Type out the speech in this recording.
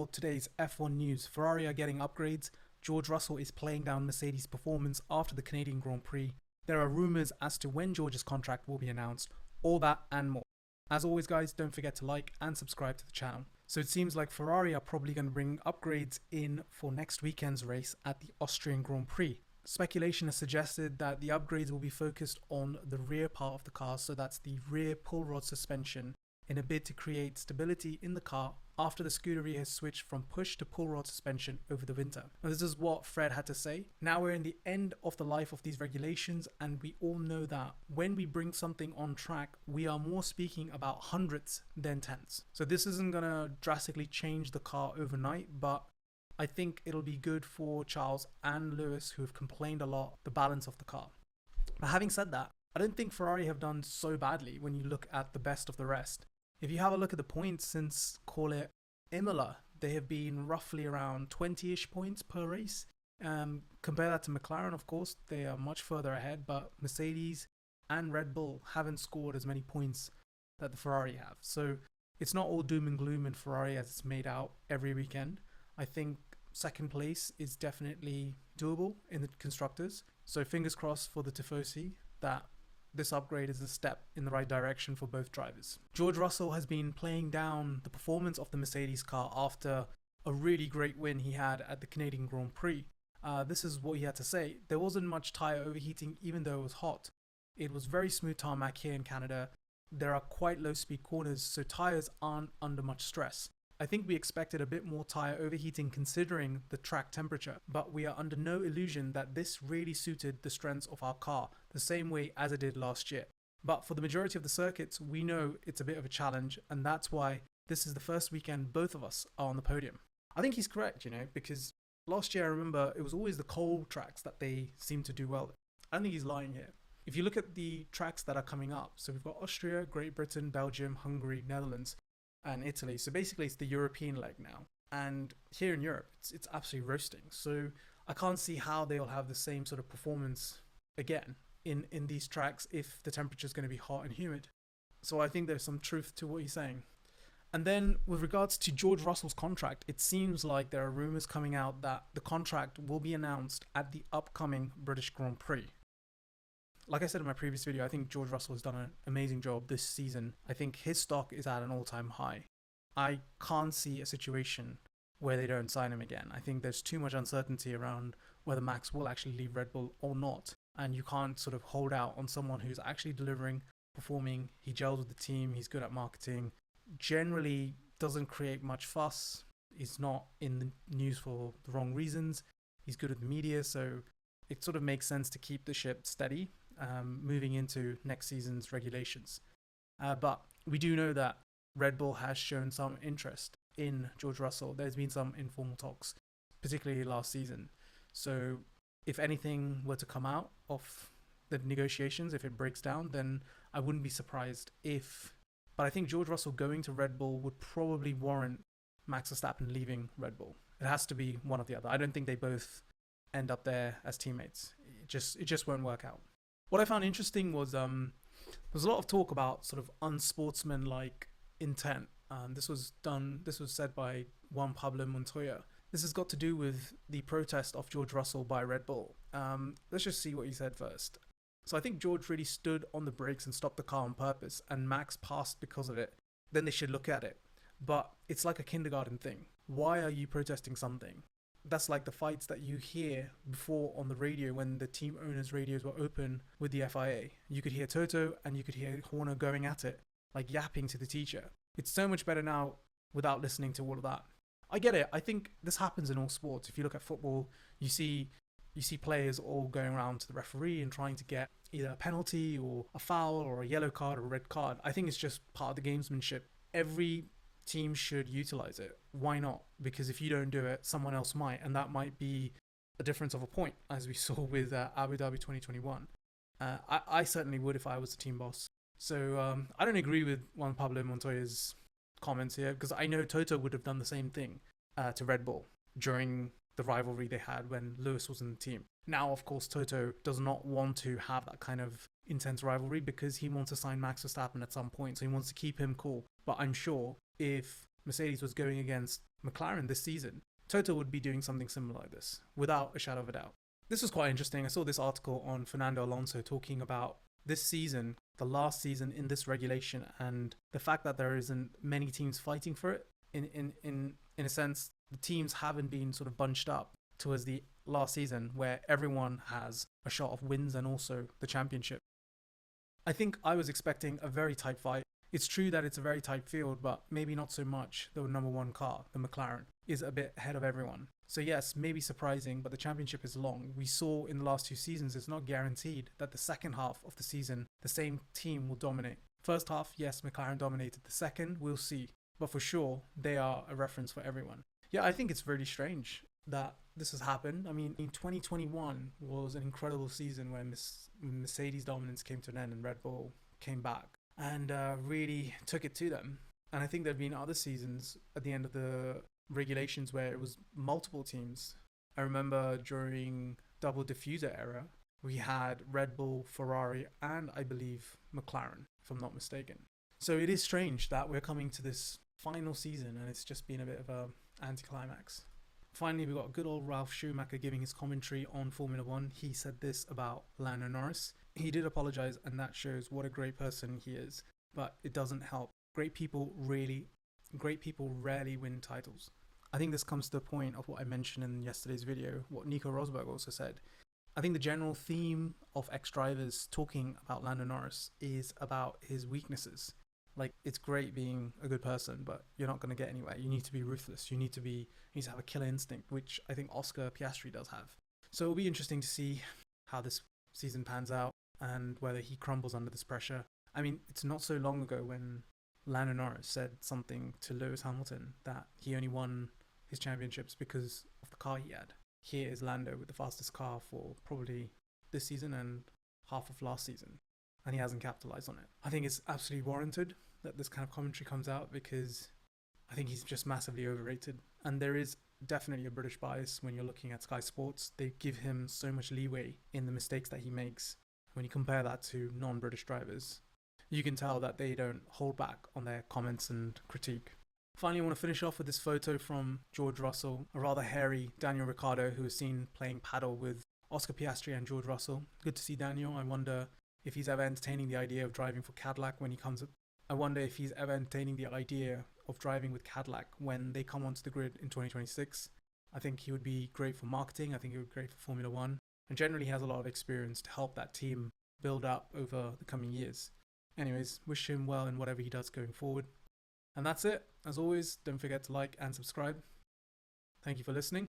For today's F1 news, Ferrari are getting upgrades, George Russell is playing down Mercedes' performance after the Canadian Grand Prix, there are rumours as to when George's contract will be announced, all that and more. As always guys, don't forget to like and subscribe to the channel. So it seems like Ferrari are probably going to bring upgrades in for next weekend's race at the Austrian Grand Prix. Speculation has suggested that the upgrades will be focused on the rear part of the car, so that's the rear pull rod suspension, in a bid to create stability in the car after the Scuderia has switched from push to pull rod suspension over the winter. Now this is what Fred had to say. Now we're in the end of the life of these regulations, and we all know that when we bring something on track, we are more speaking about hundreds than tenths. So this isn't going to drastically change the car overnight, but I think it'll be good for Charles and Lewis, who have complained a lot, the balance of the car. But having said that, I don't think Ferrari have done so badly when you look at the best of the rest. If you have a look at the points since, call it, Imola, they have been roughly around 20-ish points per race. Compare that to McLaren, of course, they are much further ahead, but Mercedes and Red Bull haven't scored as many points that the Ferrari have. So it's not all doom and gloom in Ferrari as it's made out every weekend. I think second place is definitely doable in the constructors. So fingers crossed for the Tifosi that this upgrade is a step in the right direction for both drivers. George Russell has been playing down the performance of the Mercedes car after a really great win he had at the Canadian Grand Prix. This is what he had to say. There wasn't much tyre overheating even though it was hot. It was very smooth tarmac here in Canada. There are quite low speed corners, so tyres aren't under much stress. I think we expected a bit more tyre overheating considering the track temperature, but we are under no illusion that this really suited the strengths of our car the same way as it did last year. But for the majority of the circuits, we know it's a bit of a challenge, and that's why this is the first weekend both of us are on the podium. I think he's correct, because last year I remember it was always the cold tracks that they seemed to do well. I don't think he's lying here. If you look at the tracks that are coming up, so we've got Austria, Great Britain, Belgium, Hungary, Netherlands, and Italy. So basically it's the European leg now, and here in Europe it's absolutely roasting. So I can't see how they'll have the same sort of performance again in these tracks if the temperature is going to be hot and humid. So I think there's some truth to what he's saying. And then with regards to George Russell's contract, it seems like there are rumors coming out that the contract will be announced at the upcoming British Grand Prix. Like I said in my previous video, I think George Russell has done an amazing job this season. I think his stock is at an all-time high. I can't see a situation where they don't sign him again. I think there's too much uncertainty around whether Max will actually leave Red Bull or not. And you can't sort of hold out on someone who's actually delivering, performing, he gels with the team, he's good at marketing, generally doesn't create much fuss, he's not in the news for the wrong reasons, he's good at the media, so it sort of makes sense to keep the ship steady moving into next season's regulations. But we do know that Red Bull has shown some interest in George Russell. There's been some informal talks, particularly last season. So if anything were to come out of the negotiations, if it breaks down, then I wouldn't be surprised if... But I think George Russell going to Red Bull would probably warrant Max Verstappen leaving Red Bull. It has to be one or the other. I don't think they both end up there as teammates. It just won't work out. What I found interesting was there's a lot of talk about sort of unsportsmanlike intent. This was said by Juan Pablo Montoya. This has got to do with the protest of George Russell by Red Bull. Let's just see what he said first. So I think George really stood on the brakes and stopped the car on purpose, and Max passed because of it. Then they should look at it. But it's like a kindergarten thing. Why are you protesting something? That's like the fights that you hear before on the radio when the team owners' radios were open with the FIA. You could hear Toto and you could hear Horner going at it, like yapping to the teacher. It's so much better now without listening to all of that. I get it. I think this happens in all sports. If you look at football, you see players all going around to the referee and trying to get either a penalty or a foul or a yellow card or a red card. I think it's just part of the gamesmanship. Every team should utilize it. Why not? Because if you don't do it, someone else might, and that might be a difference of a point, as we saw with Abu Dhabi 2021. I certainly would if I was the team boss. So I don't agree with Juan Pablo Montoya's comments here, because I know Toto would have done the same thing to Red Bull during the rivalry they had when Lewis was in the team. Now, of course, Toto does not want to have that kind of intense rivalry because he wants to sign Max Verstappen at some point, so he wants to keep him cool. But I'm sure if Mercedes was going against McLaren this season, Toto would be doing something similar like this, without a shadow of a doubt. This was quite interesting. I saw this article on Fernando Alonso talking about this season, the last season in this regulation, and the fact that there isn't many teams fighting for it. In a sense, the teams haven't been sort of bunched up towards the last season where everyone has a shot of wins and also the championship. I think I was expecting a very tight fight. It's true that it's a very tight field, but maybe not so much. The number one car, the McLaren, is a bit ahead of everyone. So yes, maybe surprising, but the championship is long. We saw in the last 2 seasons, it's not guaranteed that the second half of the season, the same team will dominate. First half, yes, McLaren dominated. The second, we'll see. But for sure, they are a reference for everyone. Yeah, I think it's really strange that this has happened. I mean, 2021 was an incredible season when Mercedes dominance came to an end and Red Bull came back and really took it to them. And I think there have been other seasons at the end of the regulations where it was multiple teams. I remember during double diffuser era, we had Red Bull, Ferrari, and I believe McLaren, if I'm not mistaken. So it is strange that we're coming to this final season and it's just been a bit of a anticlimax. Finally, we got good old Ralf Schumacher giving his commentary on Formula One. He said this about Lando Norris. He did apologize, and that shows what a great person he is, but it doesn't help. Great people rarely win titles. I think this comes to the point of what I mentioned in yesterday's video, what Nico Rosberg also said. I think the general theme of ex-drivers talking about Lando Norris is about his weaknesses. Like, it's great being a good person, but you're not going to get anywhere. You need to be ruthless. You need to have a killer instinct, which I think Oscar Piastri does have. So it'll be interesting to see how this season pans out and whether he crumbles under this pressure. I mean, it's not so long ago when Lando Norris said something to Lewis Hamilton that he only won his championships because of the car he had. Here is Lando with the fastest car for probably this season and half of last season, and he hasn't capitalized on it. I think it's absolutely warranted that this kind of commentary comes out because I think he's just massively overrated. And there is definitely a British bias when you're looking at Sky Sports. They give him so much leeway in the mistakes that he makes. When you compare that to non-British drivers, you can tell that they don't hold back on their comments and critique. Finally, I want to finish off with this photo from George Russell, a rather hairy Daniel Ricciardo who is seen playing paddle with Oscar Piastri and George Russell. Good to see Daniel. I wonder if he's ever entertaining the idea of driving for Cadillac when he comes up. I wonder if he's ever entertaining the idea of driving with Cadillac when they come onto the grid in 2026. I think he would be great for marketing. I think he would be great for Formula One. And generally has a lot of experience to help that team build up over the coming years. Anyways, wish him well in whatever he does going forward. And that's it. As always, don't forget to like and subscribe. Thank you for listening.